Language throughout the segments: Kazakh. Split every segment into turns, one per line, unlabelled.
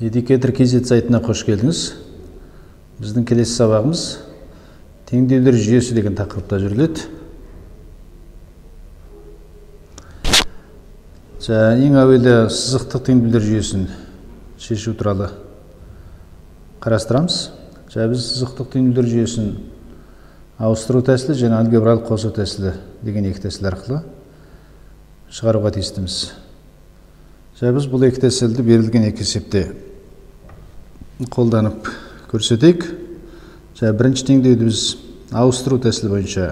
Educator KZ сайтына қош келдіңіз. Біздің келесі сабағымыз теңдеулер жүйесі деген тақырыпта жүріледі. Ең әуелі сызықтық теңдеулер жүйесін шешу туралы қарастырамыз. Біз сызықтық теңдеулер жүйесін ауыстыру тәсілі және алгебралық қосу тәсілі деген екі тәсіл арқылы шығаруға тиістіміз. Біз бұл екі тәсілді берілген екі есепте қолданып көрсетейік. Бірінші теңдеуді біз ауыстыру тәсілі бойынша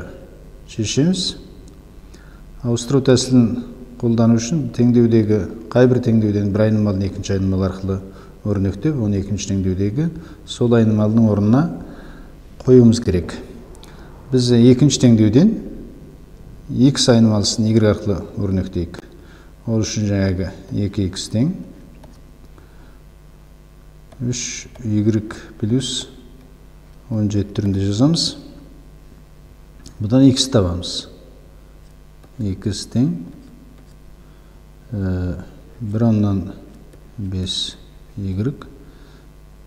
шешеміз. Ауыстыру тәсілін қолдану үшін теңдеудегі қай бір теңдеуден бір айнымалыны екінші айнымалы арқылы өрнектеп, оны екінші теңдеудегі сол айнымалының орнына қоюымыз керек. Біз екінші теңдеуден x айнымалысын y арқылы өрнектейік. Ол үшін жаңағы 2x тең 3y плюс 17 түрінде жазамыз. Бұдан x табамыз. x тең 1 оннан 5y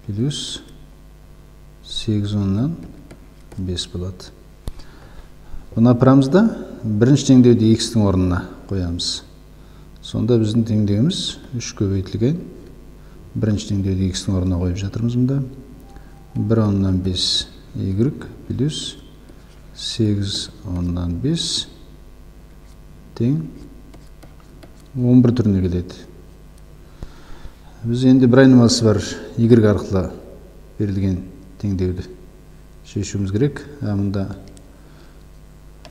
плюс 8 оннан 5 болады. Бұны апырамыз да бірінші теңдеуді x-тің орнына қоямыз. Сонда біздің теңдеуіміз 3 көбейтілген бірінші теңдеуді x-тің орнына қойып жатырмыз мұнда. 1 оннан 5y плюс 8 оннан 5 тең 11 түріне келеді. Біз енді бір айнымалысы бар y арқылы берілген теңдеуді шешуіміз керек. Мұнда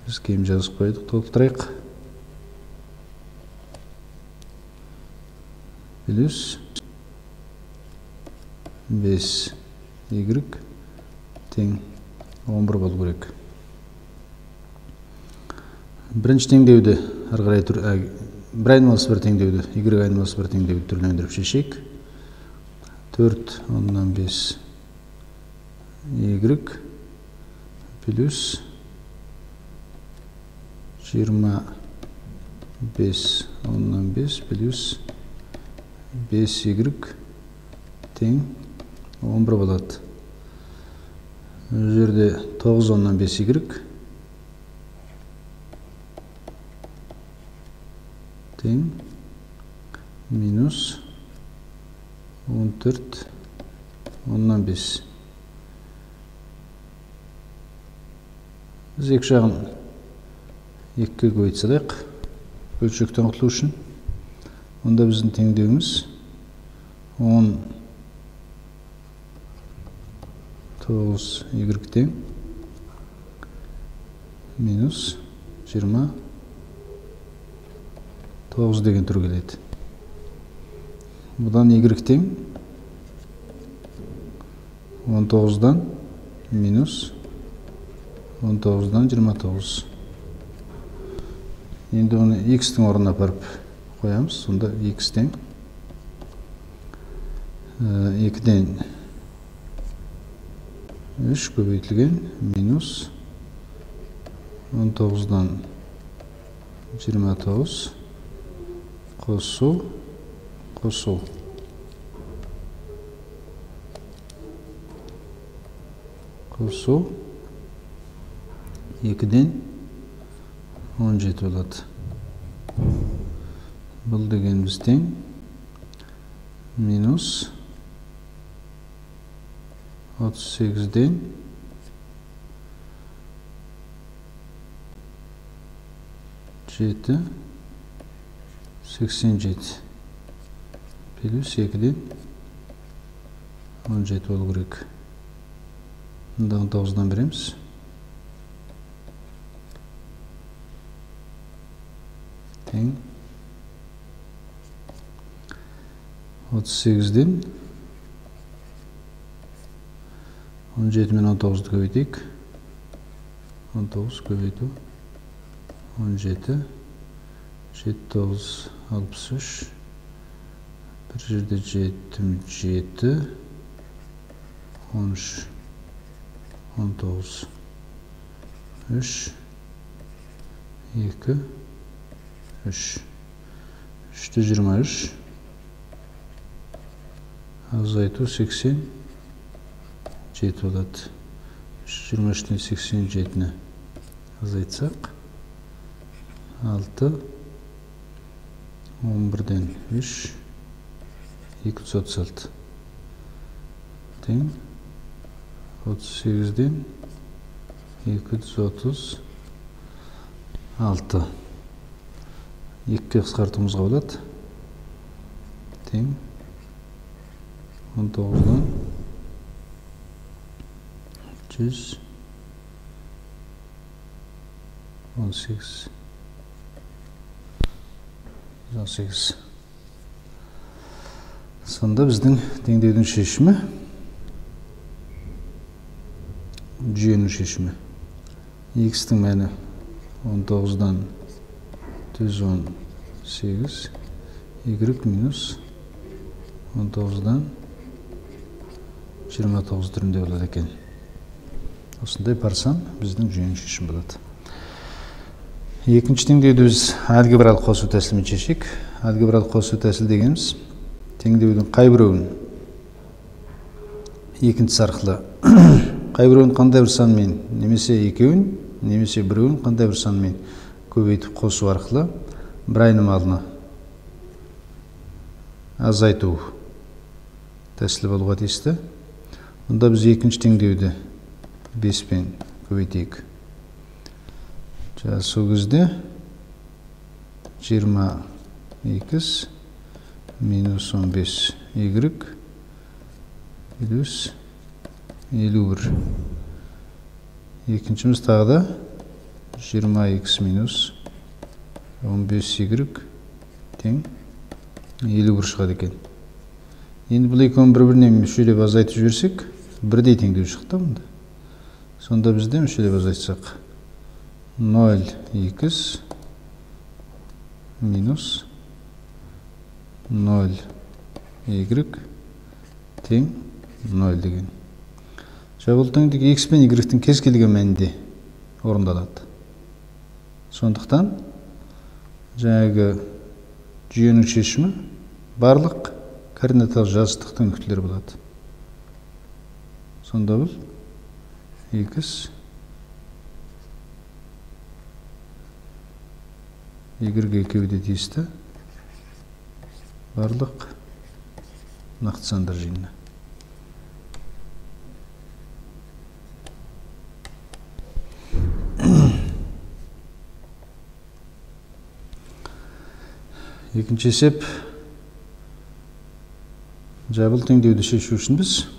біз кейін жазып қойдық, толықтырайық. Плюс 5y тең 11 болу керек. Бірінші теңдеуді бір айнымалысы бір теңдеуді, y айнымалысы бір теңдеуді түрлендіріп шешейік. 4 оннан 5 y плюс 25 оннан 5 плюс 5y тең 11 болады. Жерде 9 оннан 5y тең минус 14 оннан 5. Біз екі жағын екіге көбейте салайық. Бөлшектен құтылу үшін. Онда біздің теңдеуіміз 19y тең минус 29 деген түр келеді. Бұдан y тең 19-дан минус 19-дан 29. Енді оны x-тің орнына апарып қоямыз. Сонда x тең 2-ден 3 көбейтілген минус 19-дан 29 қосу 2-ден 17 болады. Бұл дегеніміз тең минус 38-ден 7 87 плюс 2-ден 17 болу керек. 19-дан береміз. Тең 38-ден 17 мен 19-ды көбейтейік. 19 көбейту 17 7 9 63 бір жерде 7 7 13 19 3 2 3 3-ті 23 азайту 87 болады. 23-тен 87-ні азайтсақ, 6, 11-ден 3, 236. Тең 38-ден 236. 2-ке қысқартуымызға болады. Тең 19-дан 118. Сонда біздің теңдеудің шешімі, жүйенің шешімі. X-тің мәні 19-дан 118, Y минус 19-дан 29 түрінде болады екен. Осындай барсам, біздің жүйенің шешімі болады. Екінші теңдеуді біз алгебралық қосу тәсілімен шешейік. Алгебралық қосу тәсіл дегеніміз теңдеудің қай біреуін екіншісі арқылы қай біреуін қандай бір санмен, немесе екеуін, немесе біреуін қандай бір санмен көбейтіп қосу арқылы бір айнымалыны азайту тәсілі болуға тиісті. Онда біз екінші теңдеуді 5-пен көбейтейік. Сол кезде 20x минус 15y плюс 51. Екіншіміз тағы да 20x минус 15y тең 51 шығады екен. Енді бұл екеуін бір-біріне мүшелеп азайтып жіберсек, бірдей теңдеу шықты мұнда. Сонда бізде мүшелеп азайтсақ 0x минус 0y тең 0 деген. Бұл теңдік x пен y-тің кез келген мәнінде орындалады. Сондықтан жаңағы жүйенің шешімі барлық координаталық жазықтықтың нүктелері болады. Сонда бұл x y-ге екеуі де тиісті барлық нақты сандар жиыны. Екінші есеп, бұл теңдеуді шешу үшін біз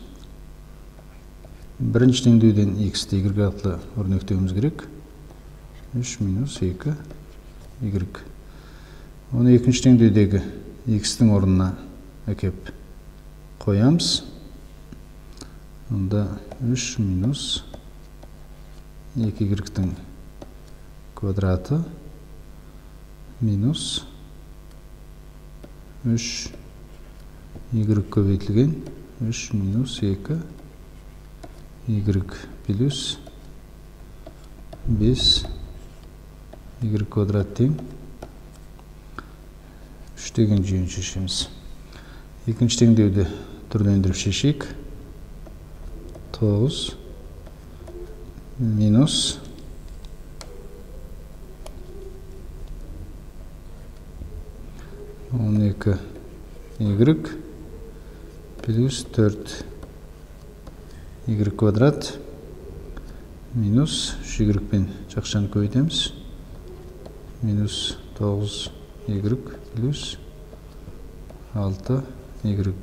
бірінші теңдеуден x-ті y арқылы өрнектеуіміз керек. 3 минус 2 y. Оны екінші теңдеудегі x-тің орнына әкеп қоямыз. Онда 3 минус 2y-тің квадраты минус 3 y көбейтілген 3 минус 2 y плюс 5 y квадрат тең 3 деген жүйені шешеміз. Екінші теңдеуді түрлендіріп шешейік. 9 минус 12 y плюс 4 y квадрат минус 3 y пен жақшаны көбейтеміз. Минус 9 y плюс 6 y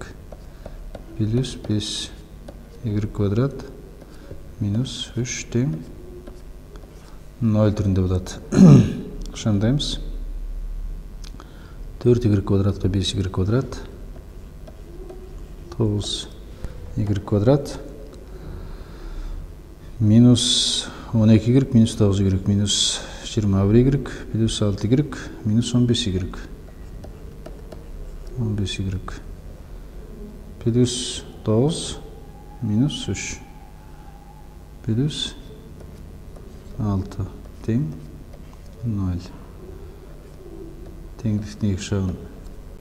плюс 5 y квадрат минус 3 тең 0 түрінде болады. Қышандаймыз. 4y квадратқа 5y квадрат 9 y квадрат минус 12y минус 9y минус 21y плюс 6y минус 15y 15y плюс 9 минус 3 плюс 6 тең 0. Теңдіктің екі жағын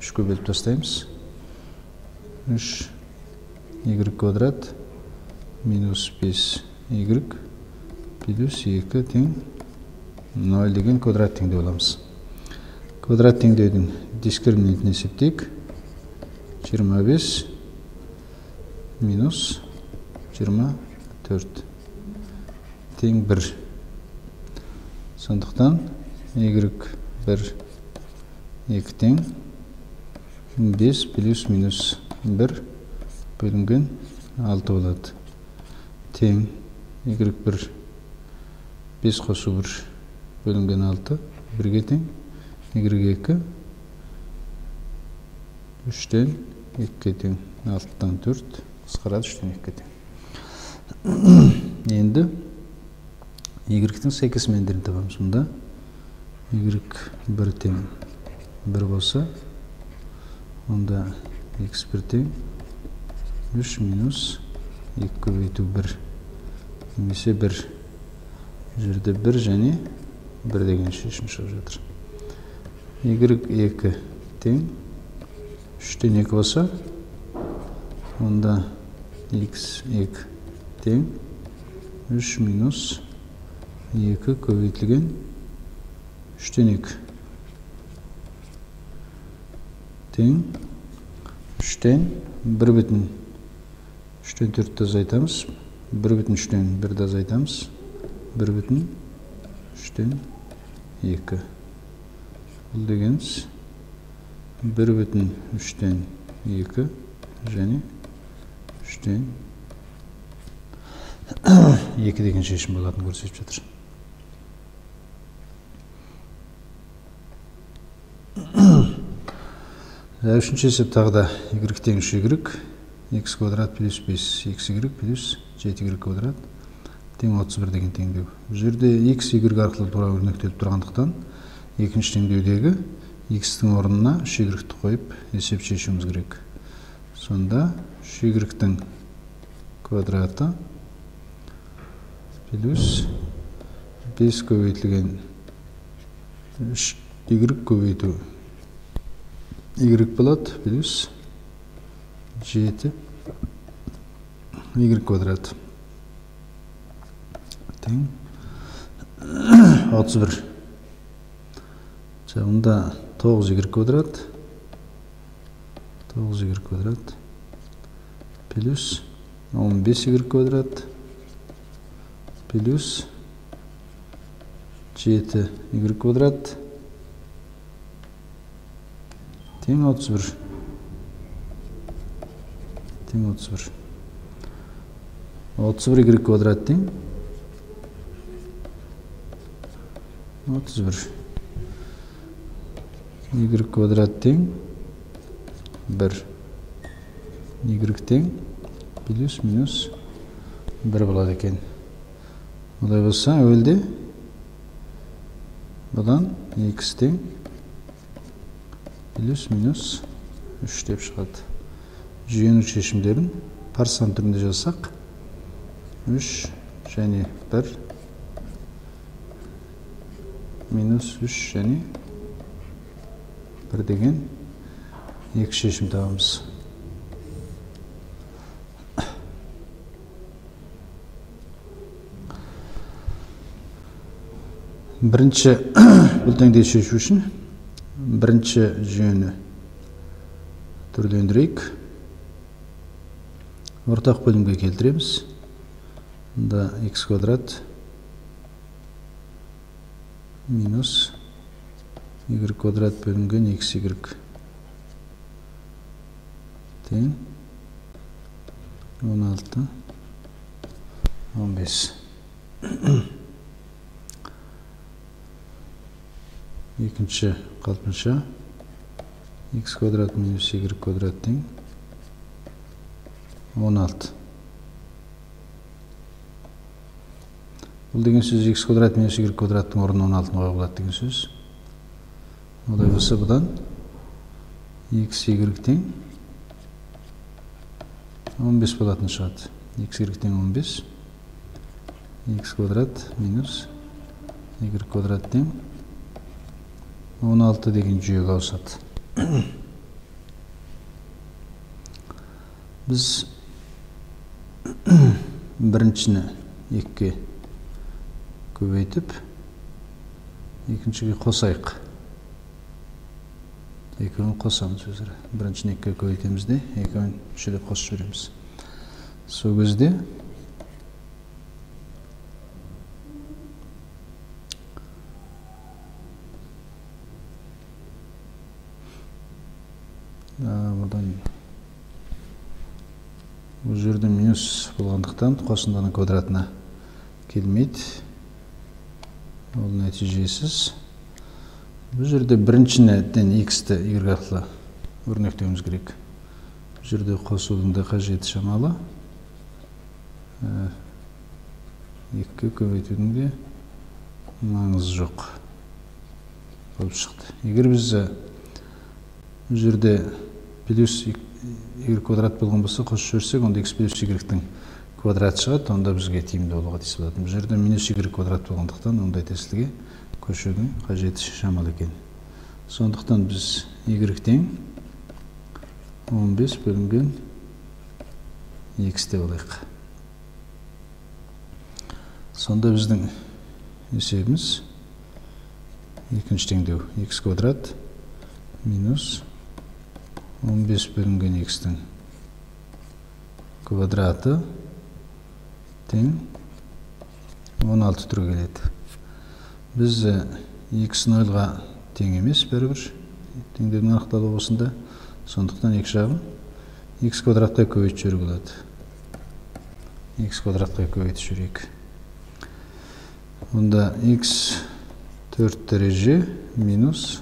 3-ке бөліп тастаймыз. 3 y квадрат минус 5y плюс 2 тең 0 деген квадрат теңдеу аламыз. Квадрат теңдеудің дискриминантын есептейік. 25 минус 24 тең 1. Сондықтан y1 2 тең 5 плюс минус 1 бөлінген 6 болады. Тең y1 5 қосу 1 бөлінген 6 1-ге тең y2 3-тен 2-ге тең 6-тан 4 қысқарады 3-тен 2-ге тең. Енді y-тің сәйкес мәндерін табамыз. Мұнда y1 тең 1 болса, онда x1 тең 3 минус 2 көбейту 1 немесе 1 жерде 1 және 1 деген шешім шығып жатыр. y2 тең 3-тен 2 болса, онда x2 тең 3 минус 2 көбейтілген 3-тен 2 тең 3-тен 1 бүтін 3-тен 4-ті азайтамыз, 1 бүтін 3-тен 1-ді азайтамыз, 1 бүтін 3-тен 2. Бұл дегеніз 1 бүтін 3-тен 2 және 3-тен 2 деген шешім болатын көрсетіп жатыр. Үшінші есеп тағы да y тең 3y, x квадрат плюс 5xy плюс 7y квадрат тең 31 деген теңдеу. Бұл жерде x, y арқылы тура өрнектеліп тұрғандықтан, екінші теңдеудегі x-тің орнына 3y-ті қойып есеп шешуіміз керек. Сонда 3y-тің квадраты плюс 5 көбейтілген 3y көбейту y болады плюс 7 y квадрат тең 31. Мұнда 9y квадрат плюс 15y квадрат плюс 7y квадрат тең 31. 31y квадрат тең 31. Y квадрат тең 1. Y тең плюс минус 1 болады екен. Олай болса, өлде бұдан x тең плюс минус 3 деп шығады. Жүйенің шешімдерін парсан түрінде жазсақ, 3 және 1 минус 3 және 1 деген 2 шешім табамыз. Бірінші бұл теңдеуді шешу үшін бірінші жүйені түрлендірейік. Ортақ бөлімге келтіреміз. Мұнда x квадрат минус y квадрат бөлінген xy тең 16 15. Екінші қалпынша x квадрат минус y квадрат тең 16. Бұл деген сөз x квадрат минус y квадраттың орнына 16 қоюға болады деген сөз. Олай болса, бұдан x y тең 15 болатын шығады. X y тең 15. X квадрат минус y квадрат тең 16 деген жүйеге ауысады. Біз біріншіні 2-ке көбейтіп, екіншіге қосайық. Екеуін қосамыз өзара. Біріншіні 2-ке көбейтеміз де, екеуін үшілеп қосып жібереміз. Сол кезде бұдан бұл жерде минус болғандықтан қосындының квадратына келмейді. Ол нәтижесіз. Бұл жерде біріншіден x-ті y арқылы өрнектеуіміз керек. Бұл жерде қосудың да қажеті шамалы. 2-ке көбейтудің де маңызы жоқ болып шықты. Егер біз бұл жерде плюс y квадрат болған болса, қосып жіберсек, онда x плюс y-тің квадраты шығады, онда бізге тиімді болуға тиіс болады. Бұл жерде минус y квадрат болғандықтан, ондай тәсілге көшудің қажеті шамалы екен. Сондықтан біз y-тең 15 бөлінген x деп алайық. Сонда біздің есебіміз екінші теңдеу x квадрат минус 15 бөлінген x-тің квадраты тең 16 түрі келеді. Біз x 0-ға тең емес бәрібір теңдеудің анықталуы осында. Сондықтан екі жағын x квадратқа көбейтіп жіберуге болады. X квадратқа көбейтіп жіберейік. Онда x 4 дәреже минус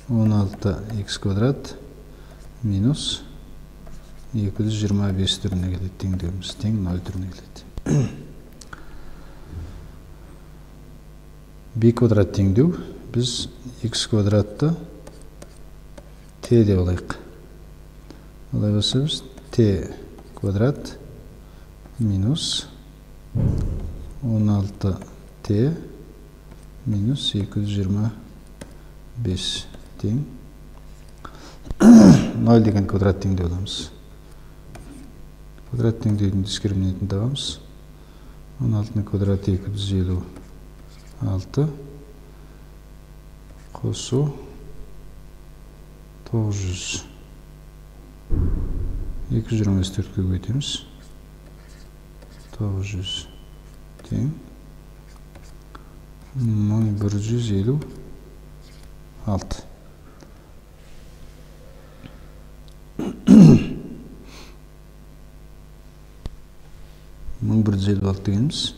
16x квадрат минус 225 түріне келеді. Теңдеуіміз тең 0 түріне келеді. b квадрат теңдеу біз x квадратты t деп алайық. Олай болса біз t квадрат минус 16t минус 225 тең 0 деген квадрат теңдеу аламыз. Квадрат теңдеудің дискриминантын табамыз. 16-ның квадраты 256 қосу 900. 224-ке көбейтеміз. 900 тең 1156. 1156 дегеніміз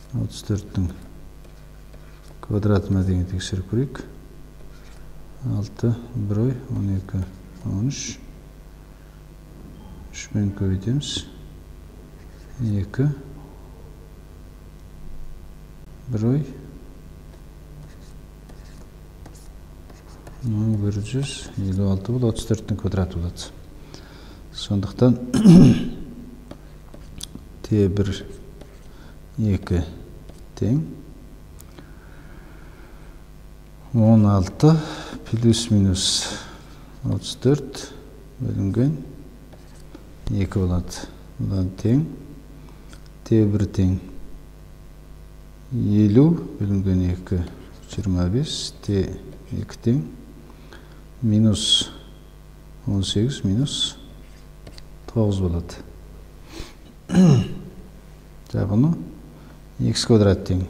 34-тің квадратына деген тексеріп көрейік. 6 бір ой 12 13 3-пен көбейтеміз. 2 бір ой 1156 бұл 34-тің квадраты болады. Сондықтан t1 2 тең 16 плюс минус 34 бөлінген 2 болады. Бұдан тең t1 тең 50 бөлінген 2 25 t2 тең минус 18 минус 9 болады. Бұны x квадрат тең.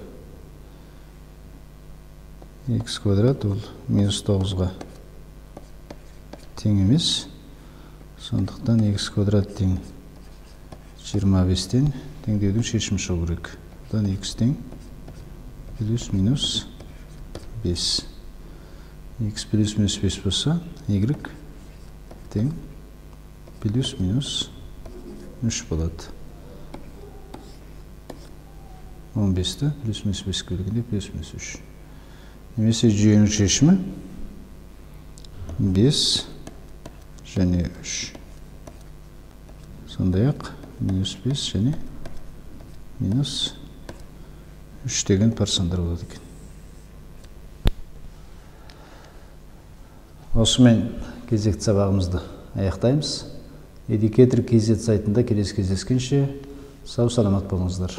X квадрат ол минус 9-ға тең емес. Сондықтан x квадрат тең 25-тен теңдеудің шешімі шығу керек. Бұдан x тең плюс минус 5. X плюс минус 5 болса, y тең плюс минус 3 болады. 15-ті плюс минус 5 көлігінде плюс минус 3. Немесе жүйенің шешімі 5 және 3. Сондай-ақ минус 5 және минус 3 деген парсандар болады екен. Осымен кезекті сабағымызды аяқтаймыз. Educator KZ сайтында келесі кездескенше сау саламат болыңыздар.